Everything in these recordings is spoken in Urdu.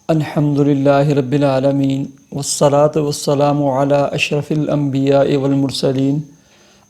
الحمد للہ رب العالمین والصلاة والسلام علی اشرف الانبیاء والمرسلین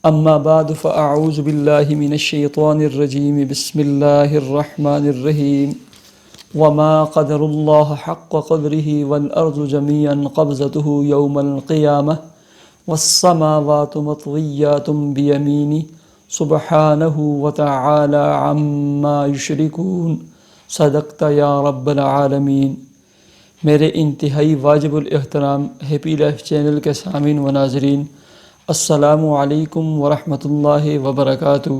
اما بعد فاعوذ باللہ من الشیطان الرجیم بسم اللہ الرحمن الرحیم وما قدر اللہ حق قدرہ والارض جميعا قبضته یوم القیامہ والسماوات مطویات بیمینہ سبحانہ وتعالی عما یشرکون صدقت یا رب العالمین۔ میرے انتہائی واجب الاحترام ہیپی لائف چینل کے سامعین و ناظرین، السلام علیکم ورحمۃ اللہ وبرکاتہ۔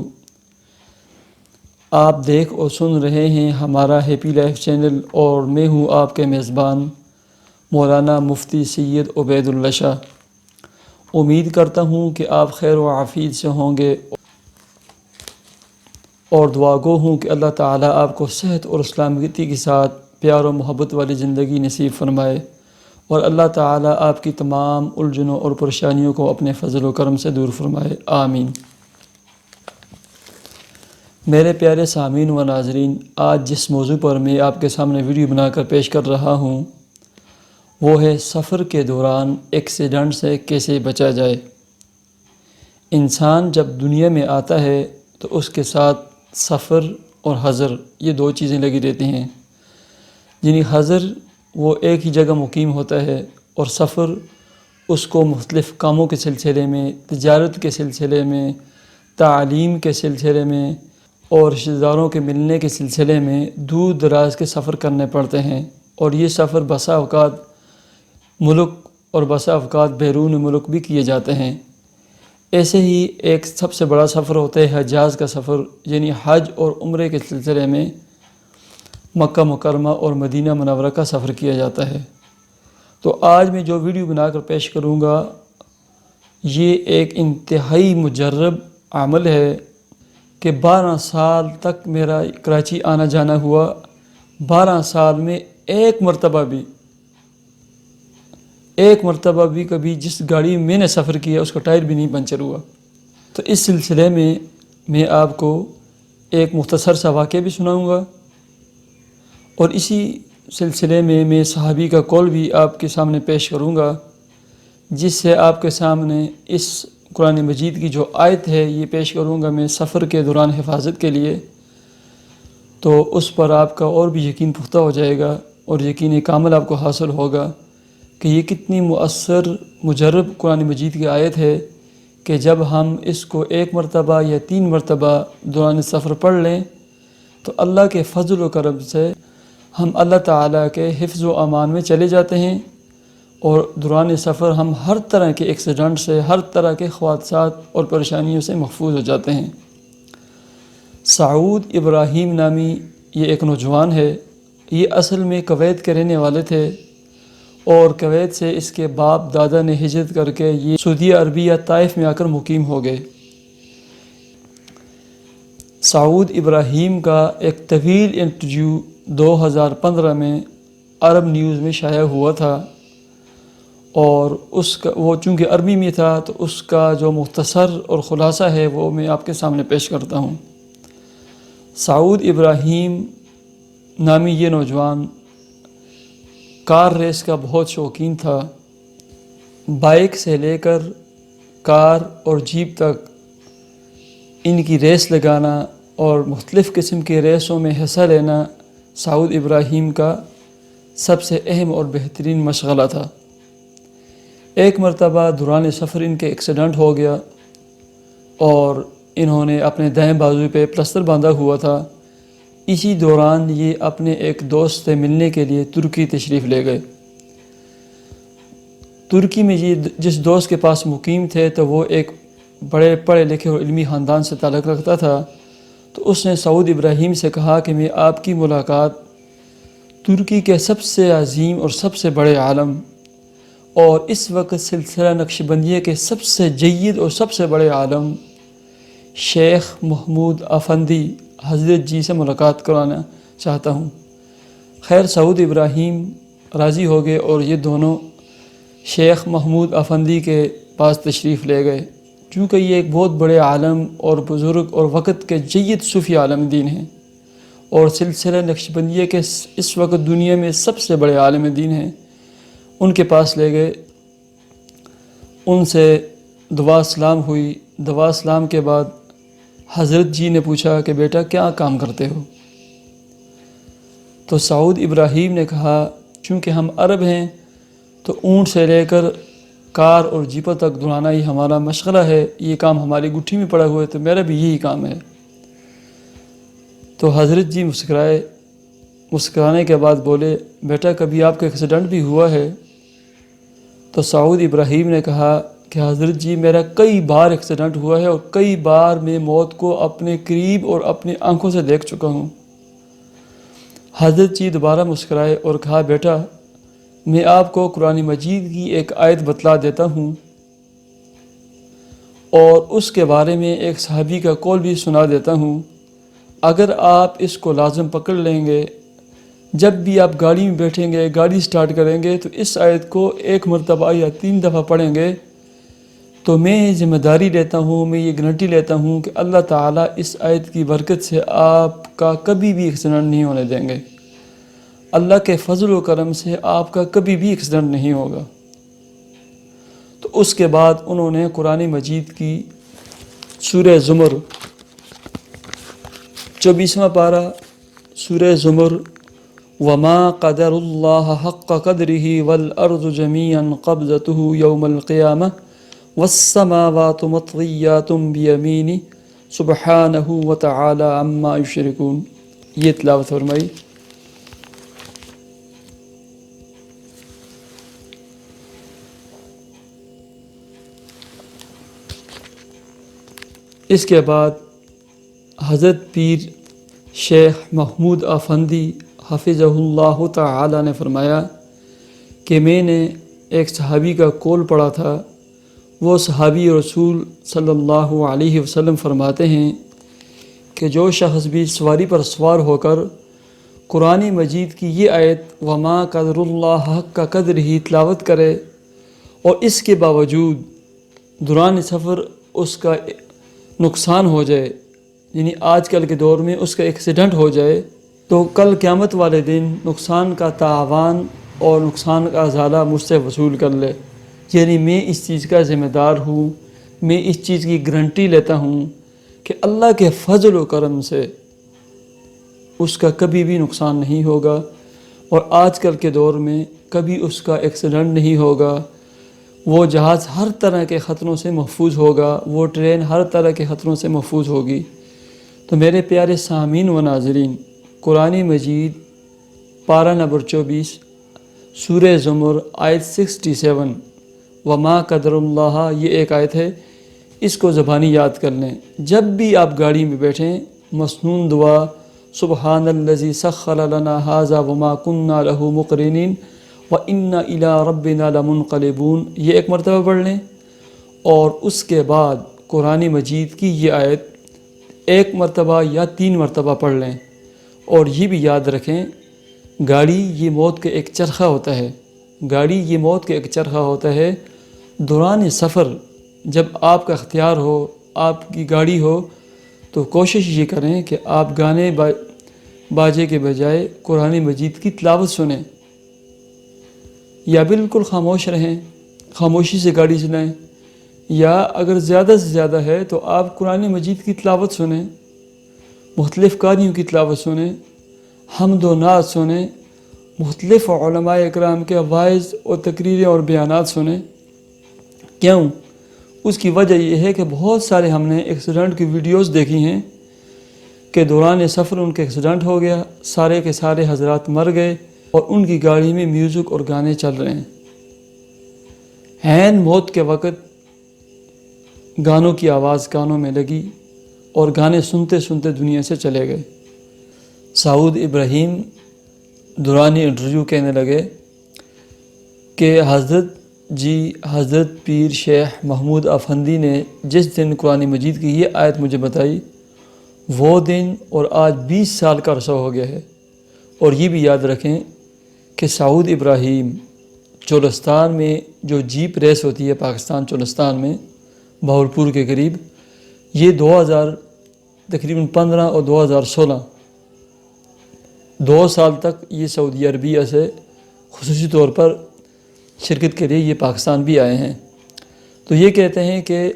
آپ دیکھ اور سن رہے ہیں ہمارا ہیپی لائف چینل، اور میں ہوں آپ کے میزبان مولانا مفتی سید عبید اللہ شاہ۔ امید کرتا ہوں کہ آپ خیر و عافیت سے ہوں گے، اور دعا گو ہوں کہ اللہ تعالیٰ آپ کو صحت اور سلامتی کے ساتھ پیار و محبت والی زندگی نصیب فرمائے، اور اللہ تعالیٰ آپ کی تمام الجھنوں اور پریشانیوں کو اپنے فضل و کرم سے دور فرمائے، آمین۔ میرے پیارے سامعین و ناظرین، آج جس موضوع پر میں آپ کے سامنے ویڈیو بنا کر پیش کر رہا ہوں وہ ہے سفر کے دوران ایکسیڈنٹ سے کیسے بچا جائے۔ انسان جب دنیا میں آتا ہے تو اس کے ساتھ سفر اور حضر، یہ دو چیزیں لگی رہتی ہیں۔ یعنی حضر وہ ایک ہی جگہ مقیم ہوتا ہے، اور سفر اس کو مختلف کاموں کے سلسلے میں، تجارت کے سلسلے میں، تعلیم کے سلسلے میں، اور رشتہ داروں کے ملنے کے سلسلے میں دور دراز کے سفر کرنے پڑتے ہیں، اور یہ سفر بسا اوقات ملک اور بسا اوقات بیرون ملک بھی کیے جاتے ہیں۔ ایسے ہی ایک سب سے بڑا سفر ہوتا ہے حجاز کا سفر، یعنی حج اور عمرے کے سلسلے میں مکہ مکرمہ اور مدینہ منورہ کا سفر کیا جاتا ہے۔ تو آج میں جو ویڈیو بنا کر پیش کروں گا یہ ایک انتہائی مجرب عمل ہے کہ 12 سال تک میرا کراچی آنا جانا ہوا، 12 سال میں ایک مرتبہ بھی کبھی جس گاڑی میں نے سفر کیا اس کا ٹائر بھی نہیں پنچر ہوا۔ تو اس سلسلے میں آپ کو ایک مختصر سا واقعہ بھی سناؤں گا، اور اسی سلسلے میں صحابی کا قول بھی آپ کے سامنے پیش کروں گا، جس سے آپ کے سامنے اس قرآن مجید کی جو آیت ہے یہ پیش کروں گا میں سفر کے دوران حفاظت کے لیے۔ تو اس پر آپ کا اور بھی یقین پختہ ہو جائے گا، اور یقین کامل آپ کو حاصل ہوگا کہ یہ کتنی مؤثر مجرب قرآن مجید کی آیت ہے کہ جب ہم اس کو 1 مرتبہ یا 3 مرتبہ دوران سفر پڑھ لیں تو اللہ کے فضل و کرم سے ہم اللہ تعالیٰ کے حفظ و امان میں چلے جاتے ہیں، اور دوران سفر ہم ہر طرح کے ایکسیڈنٹ سے، ہر طرح کے حادثات اور پریشانیوں سے محفوظ ہو جاتے ہیں۔ سعود ابراہیم نامی یہ ایک نوجوان ہے، یہ اصل میں کویت کے رہنے والے تھے، اور کویت سے اس کے باپ دادا نے ہجرت کر کے یہ سعودی عربیہ طائف میں آ کر مقیم ہو گئے۔ سعود ابراہیم کا ایک طویل انٹرویو 2015 میں عرب نیوز میں شائع ہوا تھا، اور وہ چونکہ عربی میں تھا تو اس کا جو مختصر اور خلاصہ ہے وہ میں آپ کے سامنے پیش کرتا ہوں۔ سعود ابراہیم نامی یہ نوجوان کار ریس کا بہت شوقین تھا۔ بائک سے لے کر کار اور جیپ تک ان کی ریس لگانا اور مختلف قسم کے ریسوں میں حصہ لینا سعود ابراہیم کا سب سے اہم اور بہترین مشغلہ تھا۔ ایک مرتبہ دوران سفر ان کے ایکسیڈنٹ ہو گیا، اور انہوں نے اپنے دائیں بازو پہ پلسٹر باندھا ہوا تھا۔ اسی دوران یہ اپنے ایک دوست سے ملنے کے لیے ترکی تشریف لے گئے۔ ترکی میں یہ جس دوست کے پاس مقیم تھے تو وہ ایک بڑے پڑھے لکھے اور علمی خاندان سے تعلق رکھتا تھا، تو اس نے سعود ابراہیم سے کہا کہ میں آپ کی ملاقات ترکی کے سب سے عظیم اور سب سے بڑے عالم، اور اس وقت سلسلہ نقشبندیہ کے سب سے جید اور سب سے بڑے عالم شیخ محمود افندی حضرت جی سے ملاقات کرانا چاہتا ہوں۔ خیر سعود ابراہیم راضی ہو گئے، اور یہ دونوں شیخ محمود افندی کے پاس تشریف لے گئے، چونکہ یہ ایک بہت بڑے عالم اور بزرگ اور وقت کے جید صوفی عالم دین ہیں، اور سلسلہ نقشبندیہ کے اس وقت دنیا میں سب سے بڑے عالم دین ہیں، ان کے پاس لے گئے، ان سے دعا اسلام ہوئی۔ دعا اسلام کے بعد حضرت جی نے پوچھا کہ بیٹا کیا کام کرتے ہو؟ تو سعود ابراہیم نے کہا چونکہ ہم عرب ہیں تو اونٹ سے لے کر کار اور جیپوں تک دھلانا ہی ہمارا مشغلہ ہے، یہ کام ہماری گٹھی میں پڑا ہوا ہے، تو میرا بھی یہی کام ہے۔ تو حضرت جی مسکرائے، مسکرانے کے بعد بولے بیٹا کبھی آپ کا ایکسیڈنٹ بھی ہوا ہے؟ تو سعود ابراہیم نے کہا کہ حضرت جی میرا کئی بار ایکسیڈنٹ ہوا ہے اور کئی بار میں موت کو اپنے قریب اور اپنی آنکھوں سے دیکھ چکا ہوں۔ حضرت جی دوبارہ مسکرائے اور کہا بیٹا میں آپ کو قرآن مجید کی ایک آیت بتلا دیتا ہوں اور اس کے بارے میں ایک صحابی کا قول بھی سنا دیتا ہوں، اگر آپ اس کو لازم پکڑ لیں گے، جب بھی آپ گاڑی میں بیٹھیں گے، گاڑی سٹارٹ کریں گے تو اس آیت کو 1 مرتبہ یا 3 دفعہ پڑھیں گے، تو میں ذمہ داری لیتا ہوں، میں یہ گارنٹی لیتا ہوں کہ اللہ تعالیٰ اس آیت کی برکت سے آپ کا کبھی بھی ایکسیڈنٹ نہیں ہونے دیں گے، اللہ کے فضل و کرم سے آپ کا کبھی بھی ایکسیڈنٹ نہیں ہوگا۔ تو اس کے بعد انہوں نے قرآن مجید کی سورہ زمر 24واں پارہ سورہ زمر وما قدر اللہ حق قدرہ والارض جمیعا قبضتہ یوم القیامہ والسماوات مطویات بیمینہ سبحانہ وتعالی عما یشرکون، یہ تلاوت فرمائی۔ اس کے بعد حضرت پیر شیخ محمود افندی حفظہ اللہ تعالی نے فرمایا کہ میں نے ایک صحابی کا قول پڑھا تھا، وہ صحابی رسول صلی اللہ علیہ وسلم فرماتے ہیں کہ جو شخص بھی سواری پر سوار ہو کر قرآن مجید کی یہ آیت وما قدر اللہ حق کا قدر ہی تلاوت کرے اور اس کے باوجود دوران سفر اس کا نقصان ہو جائے، یعنی آج کل کے دور میں اس کا ایکسیڈنٹ ہو جائے، تو کل قیامت والے دن نقصان کا تاوان اور نقصان کا ازالہ مجھ سے وصول کر لے، یعنی میں اس چیز کا ذمہ دار ہوں، میں اس چیز کی گارنٹی لیتا ہوں کہ اللہ کے فضل و کرم سے اس کا کبھی بھی نقصان نہیں ہوگا اور آج کل کے دور میں کبھی اس کا ایکسیڈنٹ نہیں ہوگا، وہ جہاز ہر طرح کے خطروں سے محفوظ ہوگا، وہ ٹرین ہر طرح کے خطروں سے محفوظ ہوگی۔ تو میرے پیارے سامعین و ناظرین، قرآن مجید پارہ نمبر 24 سورہ زمر آیت 67 وما قدر اللہ، یہ ایک آیت ہے، اس کو زبانی یاد کر لیں۔ جب بھی آپ گاڑی میں بیٹھیں مسنون دعا سبحان الذی سخر لنا ھذا وما کنا لہ مقرنین وَإِنَّ إِلَىٰ رَبِّنَا لَمُنْقَلِبُونَ، یہ ایک مرتبہ پڑھ لیں اور اس کے بعد قرآن مجید کی یہ آیت 1 مرتبہ یا 3 مرتبہ پڑھ لیں، اور یہ بھی یاد رکھیں گاڑی یہ موت کا ایک چرخہ ہوتا ہے، گاڑی یہ موت کا ایک چرخہ ہوتا ہے۔ دوران سفر جب آپ کا اختیار ہو، آپ کی گاڑی ہو، تو کوشش یہ کریں کہ آپ گانے باجے کے بجائے قرآن مجید کی تلاوت سنیں، یا بالکل خاموش رہیں، خاموشی سے گاڑی چلائیں، یا اگر زیادہ سے زیادہ ہے تو آپ قرآن مجید کی تلاوت سنیں، مختلف قاریوں کی تلاوت سنیں، حمد و نعت سنیں، مختلف علماء اکرام کے واعظ اور تقریریں اور بیانات سنیں۔ کیوں؟ اس کی وجہ یہ ہے کہ بہت سارے ہم نے ایکسیڈنٹ کی ویڈیوز دیکھی ہیں کہ دوران سفر ان کا ایکسیڈنٹ ہو گیا، سارے کے سارے حضرات مر گئے اور ان کی گاڑی میں میوزک اور گانے چل رہے ہیں۔ عین موت کے وقت گانوں کی آواز کانوں میں لگی اور گانے سنتے سنتے دنیا سے چلے گئے۔ سعود ابراہیم دوران انٹرویو کہنے لگے کہ حضرت پیر شیخ محمود افندی نے جس دن قرآن مجید کی یہ آیت مجھے بتائی، وہ دن اور آج 20 سال کا عرصہ ہو گیا ہے۔ اور یہ بھی یاد رکھیں کہ سعود ابراہیم چولستان میں جو جیپ ریس ہوتی ہے پاکستان چولستان میں بہاولپور کے قریب، یہ تقریباً 2015 اور 2016 2 سال تک یہ سعودی عربیہ سے خصوصی طور پر شرکت کے لیے یہ پاکستان بھی آئے ہیں۔ تو یہ کہتے ہیں کہ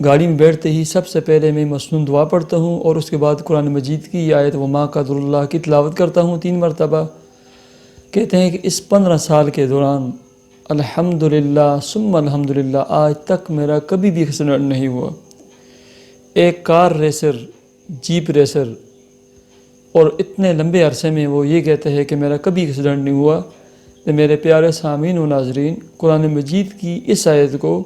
گاڑی میں بیٹھتے ہی سب سے پہلے میں مسنون دعا پڑھتا ہوں اور اس کے بعد قرآن مجید کی آیت وما قدر اللہ کی تلاوت کرتا ہوں 3 مرتبہ۔ کہتے ہیں کہ اس 15 سال کے دوران الحمدللہ ثم الحمدللہ آج تک میرا کبھی بھی ایکسیڈنٹ نہیں ہوا۔ ایک کار ریسر، جیپ ریسر، اور اتنے لمبے عرصے میں وہ یہ کہتے ہیں کہ میرا کبھی ایکسیڈنٹ نہیں ہوا۔ تو میرے پیارے سامعین و ناظرین، قرآن مجید کی اس آیت کو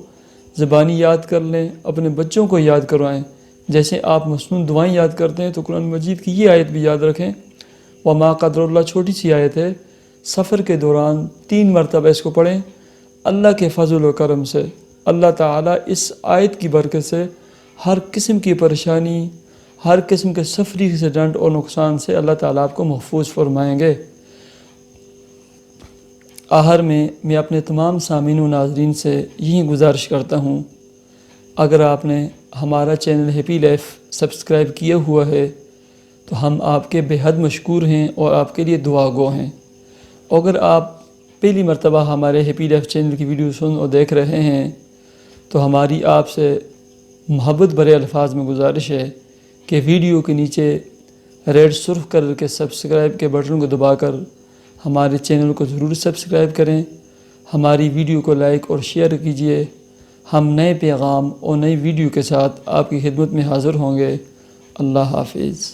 زبانی یاد کر لیں، اپنے بچوں کو یاد کروائیں۔ جیسے آپ مسنون دعائیں یاد کرتے ہیں تو قرآن مجید کی یہ آیت بھی یاد رکھیں۔ وما قدر اللہ چھوٹی سی آیت ہے، سفر کے دوران 3 مرتبہ اس کو پڑھیں۔ اللہ کے فضل و کرم سے اللہ تعالیٰ اس آیت کی برکت سے ہر قسم کی پریشانی، ہر قسم کے سفری ایکسیڈنٹ اور نقصان سے اللہ تعالیٰ آپ کو محفوظ فرمائیں گے۔ آخر میں اپنے تمام سامعین و ناظرین سے یہی گزارش کرتا ہوں، اگر آپ نے ہمارا چینل ہیپی لائف سبسکرائب کیا ہوا ہے تو ہم آپ کے بے حد مشکور ہیں اور آپ کے لیے دعا گو ہیں۔ اگر آپ پہلی مرتبہ ہمارے ہیپی لائف چینل کی ویڈیو سن اور دیکھ رہے ہیں تو ہماری آپ سے محبت بھرے الفاظ میں گزارش ہے کہ ویڈیو کے نیچے ریڈ سرخ کلر کے سبسکرائب کے بٹن کو دبا کر ہمارے چینل کو ضرور سبسکرائب کریں، ہماری ویڈیو کو لائک اور شیئر کیجیے۔ ہم نئے پیغام اور نئی ویڈیو کے ساتھ آپ کی خدمت میں حاضر ہوں گے۔ اللہ حافظ۔